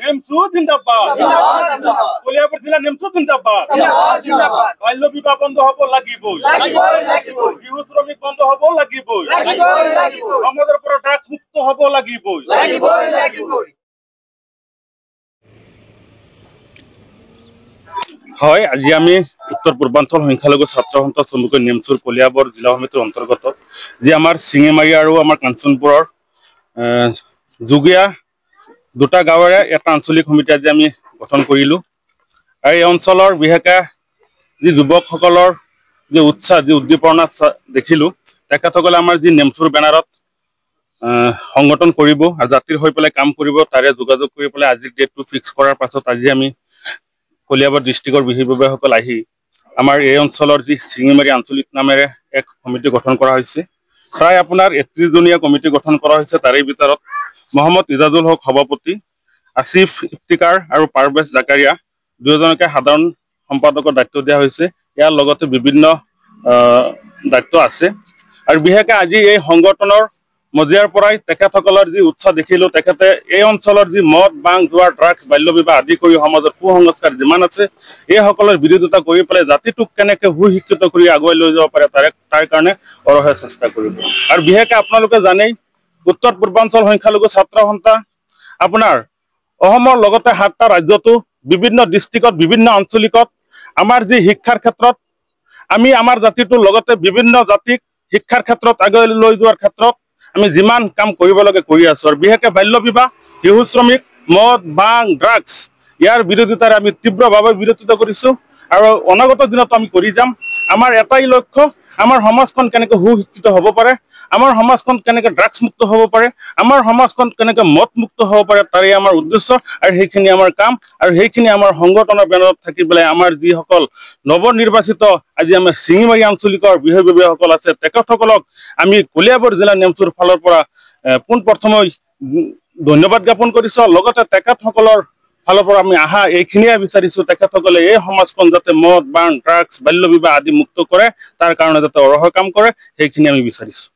নেমসু জিন্দাবাদ কলিয়াবর জেলা নেমসু জিন্দাবাদ বাল্য বিবাহ বন্ধ হব লাগিবই শিশু শ্রমিক বন্ধ হব লাগিবই সমাজের পৰা ড্ৰাগছ মুক্ত হব লাগিবই হয় আজি আমি উত্তৰ পূৰ্বাঞ্চল সংখ্যালঘু ছাত্ৰ সন্থা চমুকৈ নেমচুৰ কলিয়াবৰ জিলা সমিতিৰ অন্তৰ্গত যি আমাৰ শিঙিমাৰী আৰু আমাৰ কাঞ্চনপুৰৰ যুগীয়া দুটা গাঁৱৰে এটা আঞ্চলিক সমিতি আজি আমি গঠন কৰিলোঁ আৰু এই অঞ্চলৰ বিশেষকৈ যি যুৱকসকলৰ যি উৎসাহ যি উদ্দীপনা দেখিলোঁ তেখেতসকলে আমাৰ যি নেমচুৰ বেনাৰত সংগঠন কৰিব আৰু জাতিৰ হৈ পেলাই কাম কৰিব তাৰে যোগাযোগ কৰি পেলাই আজিৰ ডেটটো ফিক্স কৰাৰ পাছত আজি আমি কলিয়াবৰ ডিষ্ট্ৰিক্টৰ বিষয়ববীয়াসকল আহি আমাৰ এই অঞ্চলৰ যি শিঙিমাৰী আঞ্চলিক নামেৰে এক সমিতি গঠন কৰা হৈছে প্ৰায় আপোনাৰ ৩১জনীয়া কমিটি গঠন কৰা হৈছে তাৰে ভিতৰত মহম্মদ ইজাজুল হক সভাপতি আসিফ ইফতিকাৰ আৰু পাৰভেজ জাকাৰিয়া দুজনকে সাধাৰণ সম্পাদকৰ দায়িত্ব দিয়া হৈছে ইয়াৰ লগতে বিভিন্ন দায়িত্ব আছে আৰু বিশেষকৈ আজি এই সংগঠনৰ মজিয়াৰ পৰাই তেখেতসকলৰ যি উৎসাহ দেখিলোঁ তেখেতে এই অঞ্চলৰ যি মদ বাং জোৱা ড্ৰাগছ বাল্য বিবাহ আদি কৰি সমাজত কুসংস্কাৰ যিমান আছে এইসকলৰ বিৰোধিতা কৰি পেলাই জাতিটোক কেনেকৈ সুশিক্ষিত কৰি আগুৱাই লৈ যাব পাৰে তাৰ কাৰণে অৰহে চেষ্টা কৰিব আৰু বিশেষকৈ আপোনালোকে জানেই উত্তৰ পূৰ্বাঞ্চল সংখ্যালঘু ছাত্ৰ সন্থা আপোনাৰ অসমৰ লগতে ৭টা ৰাজ্যতো বিভিন্ন ডিষ্ট্ৰিক্টত বিভিন্ন আঞ্চলিকত আমাৰ যি শিক্ষাৰ ক্ষেত্ৰত আমি আমাৰ জাতিটোৰ লগতে বিভিন্ন জাতিক শিক্ষাৰ ক্ষেত্ৰত আগুৱাই লৈ যোৱাৰ ক্ষেত্ৰত আমি যিমান কাম কৰিব লাগে কৰি আছোঁ আৰু বিশেষকৈ বাল্য বিবাহ শিশু শ্ৰমিক মদ বাং ড্ৰাগছ ইয়াৰ বিৰোধিতাৰে আমি তীব্ৰভাৱে বিৰোধিতা কৰিছোঁ আৰু অনাগত দিনত আমি কৰি যাম আমাৰ এটাই লক্ষ্য আমাৰ সমাজখন কেনেকৈ সুশিক্ষিত হ'ব পাৰে আমাৰ সমাজখন কেনেকৈ ড্ৰাগছ মুক্ত হ'ব পাৰে আমাৰ সমাজখন কেনেকৈ মদ মুক্ত হ'ব পাৰে তাৰে আমাৰ উদ্দেশ্য আৰু সেইখিনি আমাৰ কাম আৰু সেইখিনি আমাৰ সংগঠনৰ বেনাৰত থাকি পেলাই আমাৰ যিসকল নৱনিৰ্বাচিত আজি আমাৰ শিঙিমাৰী আঞ্চলিকৰ বিষয়ববীয়াসকল আছে তেখেতসকলক আমি কলিয়াবৰ জিলা নেমচুৰ ফালৰ পৰা পোনপ্ৰথমে ধন্যবাদ জ্ঞাপন কৰিছোঁ লগতে তেখেতসকলৰ ফালৰ পৰা আমি আহা এইখিনিয়ে বিচাৰিছোঁ তেখেতসকলে এই সমাজখন যাতে মদ বাং ড্ৰাগছ বাল্য বিবাহ আদি মুক্ত কৰে তাৰ কাৰণে যাতে অৰহ কাম কৰে সেইখিনি আমি বিচাৰিছোঁ